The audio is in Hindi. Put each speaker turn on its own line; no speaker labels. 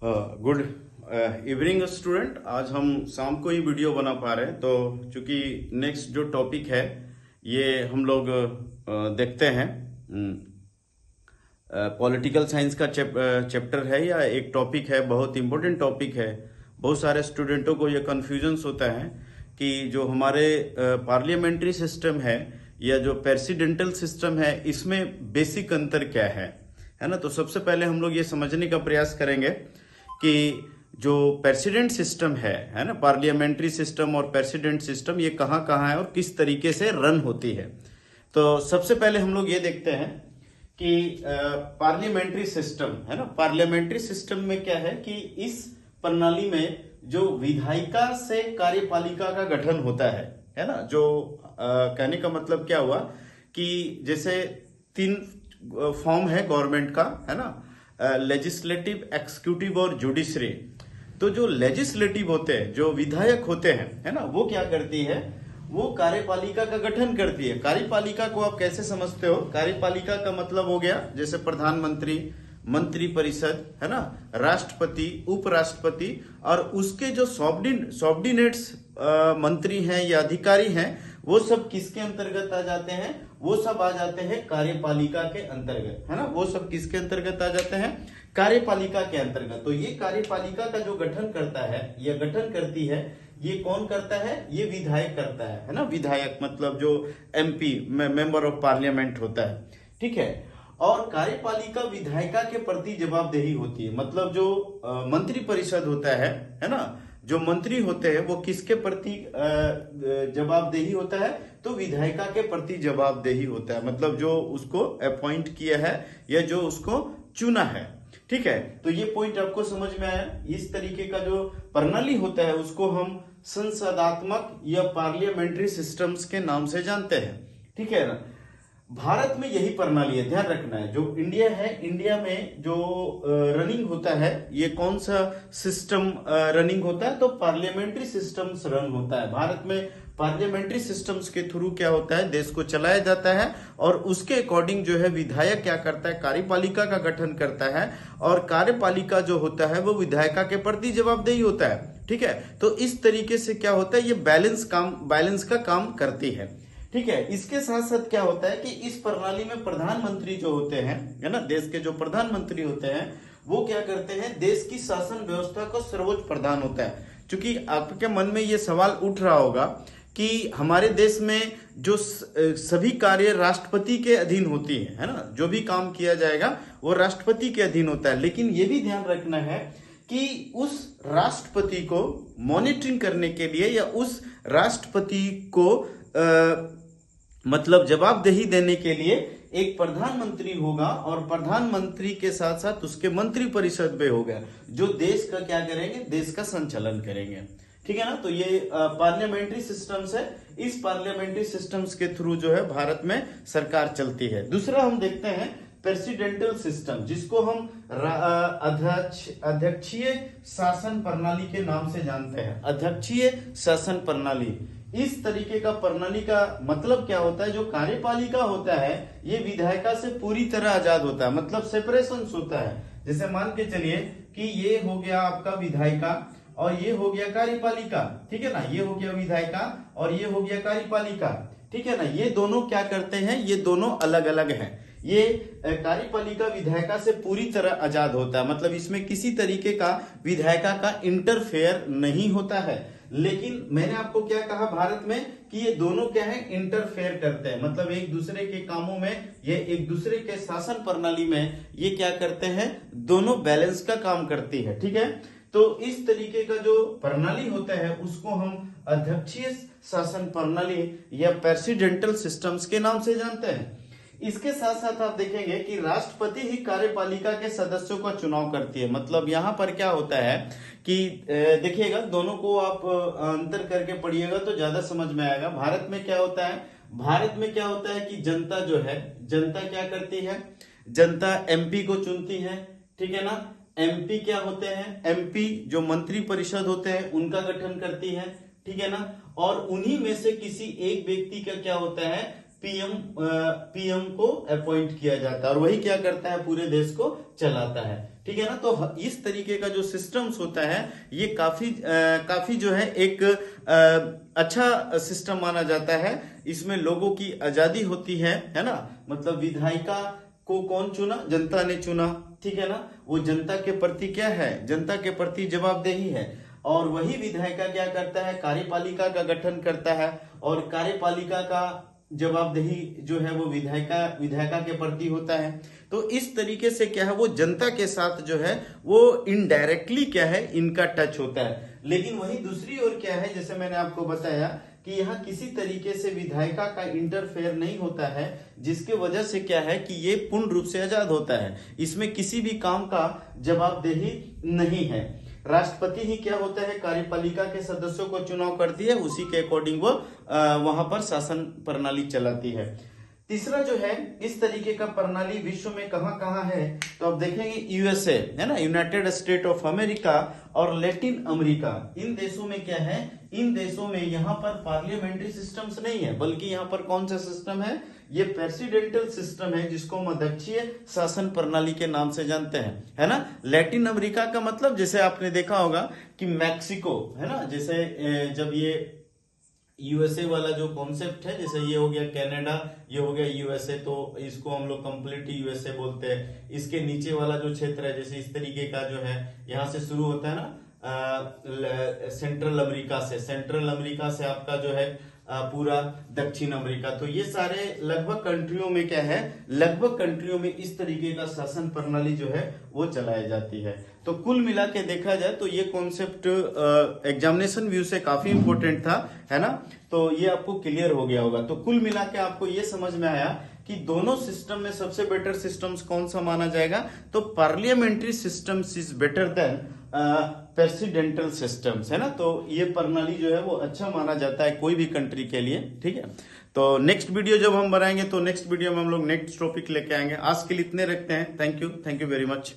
Good evening student. आज हम शाम को ही वीडियो बना पा रहे हैं, तो चूंकि नेक्स्ट जो टॉपिक है ये हम लोग देखते हैं। पॉलिटिकल साइंस का चैप्टर है या एक टॉपिक है, बहुत इंपॉर्टेंट टॉपिक है। बहुत सारे स्टूडेंटों को ये कन्फ्यूजन्स होता है कि जो हमारे पार्लियामेंट्री सिस्टम है या जो प्रेसिडेंटल सिस्टम है, इसमें बेसिक अंतर क्या है ना। तो सबसे पहले हम लोग ये समझने का प्रयास करेंगे कि जो प्रेसिडेंट सिस्टम है ना, पार्लियामेंट्री सिस्टम और प्रेसिडेंट सिस्टम, ये कहाँ कहाँ है और किस तरीके से रन होती है। तो सबसे पहले हम लोग ये देखते हैं कि पार्लियामेंट्री सिस्टम है ना। पार्लियामेंट्री सिस्टम में क्या है कि इस प्रणाली में जो विधायिका से कार्यपालिका का गठन होता है ना। जो कहने का मतलब क्या हुआ कि जैसे तीन फॉर्म है गवर्नमेंट का, है ना, लेजिस्लेटिव, एक्सिक्यूटिव और जुडिशरी। तो जो लेजिस्लेटिव होते हैं, जो विधायक होते हैं, है ना, वो क्या करती है, वो कार्यपालिका का गठन करती है। कार्यपालिका को आप कैसे समझते हो? कार्यपालिका का मतलब हो गया जैसे प्रधानमंत्री, मंत्री परिषद, है ना, राष्ट्रपति, उपराष्ट्रपति और उसके जो सॉर्डिनेट्स मंत्री हैं या अधिकारी हैं, वो सब किसके अंतर्गत आ जाते हैं? वो सब आ जाते हैं कार्यपालिका के अंतर्गत, है ना। वो सब किसके अंतर्गत आ जाते हैं? कार्यपालिका के अंतर्गत। तो ये कार्यपालिका का जो गठन करता है या गठन करती है, ये कौन करता है? ये विधायक करता है ना। विधायक मतलब जो एमपी, मेंबर ऑफ पार्लियामेंट होता है, ठीक है। और कार्यपालिका विधायिका के प्रति जवाबदेही होती है। मतलब जो मंत्री परिषद होता है ना, जो मंत्री होते हैं वो किसके प्रति जवाबदेही होता है? तो विधायिका के प्रति जवाबदेही होता है। मतलब जो उसको अपॉइंट किया है या जो उसको चुना है, ठीक है। तो ये पॉइंट आपको समझ में आया। इस तरीके का जो प्रणाली होता है उसको हम संसदात्मक या पार्लियामेंट्री सिस्टम्स के नाम से जानते हैं, ठीक है ना। भारत में यही प्रणाली है, ध्यान रखना है। जो इंडिया है, इंडिया में जो रनिंग होता है, ये कौन सा सिस्टम रनिंग होता है? तो पार्लियामेंट्री सिस्टम्स रन होता है भारत में। पार्लियामेंट्री सिस्टम्स के थ्रू क्या होता है, देश को चलाया जाता है। और उसके अकॉर्डिंग जो है विधायक क्या करता है? कार्यपालिका का गठन करता है। और कार्यपालिका जो होता है वो विधायिका के प्रति जवाबदेही होता है, ठीक है। तो इस तरीके से क्या होता है, ये बैलेंस का काम करती है, ठीक है। इसके साथ साथ क्या होता है कि इस प्रणाली में प्रधानमंत्री जो होते हैं, है ना, देश के जो प्रधानमंत्री होते हैं, वो क्या करते हैं? देश की शासन व्यवस्था का सर्वोच्च प्रधान होता है। क्योंकि आपके मन में ये सवाल उठ रहा होगा कि हमारे देश में जो सभी कार्य राष्ट्रपति के अधीन होती है ना, जो भी काम किया जाएगा वो राष्ट्रपति के अधीन होता है। लेकिन ये भी ध्यान रखना है कि उस राष्ट्रपति को मॉनिटरिंग करने के लिए या उस राष्ट्रपति को मतलब जवाबदेही देने के लिए एक प्रधानमंत्री होगा और प्रधानमंत्री के साथ साथ उसके मंत्री परिषद भी होगा, जो देश का क्या करेंगे? देश का संचालन करेंगे, ठीक है ना। तो ये पार्लियामेंट्री सिस्टम्स है। इस पार्लियामेंट्री सिस्टम्स के थ्रू जो है भारत में सरकार चलती है। दूसरा हम देखते हैं प्रेसिडेंटल सिस्टम, जिसको हम अध्यक्षीय शासन प्रणाली के नाम से जानते हैं। अध्यक्षीय शासन प्रणाली, इस तरीके का प्रणाली का मतलब क्या होता है? जो कार्यपालिका होता है ये विधायिका से पूरी तरह आजाद होता है, मतलब सेपरेशन होता है। जैसे मान के चलिए कि ये हो गया आपका विधायिका और ये हो गया कार्यपालिका, ठीक है ना। ये हो गया विधायिका और ये हो गया कार्यपालिका, ठीक है ना। ये दोनों क्या करते हैं? ये दोनों अलग अलग हैं। ये कार्यपालिका विधायिका से पूरी तरह आजाद होता है, मतलब इसमें किसी तरीके का विधायिका का इंटरफेयर नहीं होता है। लेकिन मैंने आपको क्या कहा भारत में कि ये दोनों क्या है? इंटरफेयर करते हैं, मतलब एक दूसरे के कामों में, ये एक दूसरे के शासन प्रणाली में ये क्या करते हैं? दोनों बैलेंस का काम करती है, ठीक है। तो इस तरीके का जो प्रणाली होता है उसको हम अध्यक्षीय शासन प्रणाली या प्रेसिडेंटल सिस्टम्स के नाम से जानते हैं। इसके साथ साथ आप देखेंगे कि राष्ट्रपति ही कार्यपालिका के सदस्यों का चुनाव करती है। मतलब यहाँ पर क्या होता है कि देखिएगा, दोनों को आप अंतर करके पढ़िएगा तो ज्यादा समझ में आएगा। भारत में क्या होता है? भारत में क्या होता है कि जनता जो है, जनता क्या करती है? जनता एमपी को चुनती है, ठीक है ना। एमपी क्या होते हैं? एमपी जो मंत्री परिषद होते हैं उनका गठन करती है, ठीक है ना। और उन्हीं में से किसी एक व्यक्ति का क्या होता है? पीएम को अपॉइंट किया जाता है और वही क्या करता है? पूरे देश को चलाता है। ठीक है ना। तो इस तरीके का जो सिस्टम्स होता है ये काफी जो है एक अच्छा सिस्टम माना जाता है। इसमें लोगों की आजादी होती है ना। मतलब विधायिका को कौन चुना? जनता ने चुना, ठीक है ना। वो जनता के प्रति क्या है? जनता के प्रति जवाबदेही है। और वही विधायिका क्या करता है? कार्यपालिका का गठन करता है, और कार्यपालिका का जवाबदेही जो है वो विधायिका के प्रति होता है। तो इस तरीके से क्या है, वो जनता के साथ जो है वो इनडायरेक्टली क्या है, इनका टच होता है। लेकिन वही दूसरी ओर क्या है, जैसे मैंने आपको बताया कि यहाँ किसी तरीके से विधायिका का इंटरफेयर नहीं होता है, जिसके वजह से क्या है कि ये पूर्ण रूप से आजाद होता है। इसमें किसी भी काम का जवाबदेही नहीं है। राष्ट्रपति ही क्या होता है, कार्यपालिका के सदस्यों को चुनाव करती है, उसी के अकॉर्डिंग वो वहां पर शासन प्रणाली चलाती है। तीसरा जो है, इस तरीके का प्रणाली विश्व में कहां कहां है, तो आप देखेंगे यूएसए है ना, यूनाइटेड स्टेट ऑफ अमेरिका और लैटिन अमेरिका, इन देशों में क्या है, इन देशों में यहाँ पर पार्लियामेंट्री सिस्टम्स नहीं है, बल्कि यहाँ पर कौन सा सिस्टम है, ये प्रेसिडेंटल सिस्टम है, जिसको हम अध्यक्षीय शासन प्रणाली के नाम से जानते हैं, है ना। लैटिन अमेरिका का मतलब, जैसे आपने देखा होगा कि मैक्सिको है ना, जैसे जब ये यूएसए वाला जो कॉन्सेप्ट है, जैसे ये हो गया कनाडा, ये हो गया यूएसए, तो इसको हम लोग कंप्लीट यूएसए बोलते हैं। इसके नीचे वाला जो क्षेत्र है, जैसे इस तरीके का जो है, यहाँ से शुरू होता है ना सेंट्रल अमेरिका से आपका जो है पूरा दक्षिण अमेरिका, तो ये सारे लगभग कंट्रियों में क्या है, लगभग कंट्रियों में इस तरीके का शासन प्रणाली जो है वो चलाई जाती है। तो कुल मिला के देखा जाए तो ये कॉन्सेप्ट एग्जामिनेशन व्यू से काफी इंपोर्टेंट था, है ना। तो ये आपको क्लियर हो गया होगा। तो कुल मिला के आपको ये समझ में आया कि दोनों सिस्टम में सबसे बेटर सिस्टम्स कौन सा माना जाएगा, तो parliamentary systems is better than presidential systems, है ना। तो ये प्रणाली जो है वो अच्छा माना जाता है कोई भी कंट्री के लिए, ठीक है। तो नेक्स्ट वीडियो जब हम बनाएंगे, तो नेक्स्ट वीडियो में हम लोग नेक्स्ट टॉपिक लेके आएंगे। आज के लिए इतने रखते हैं। Thank you very much.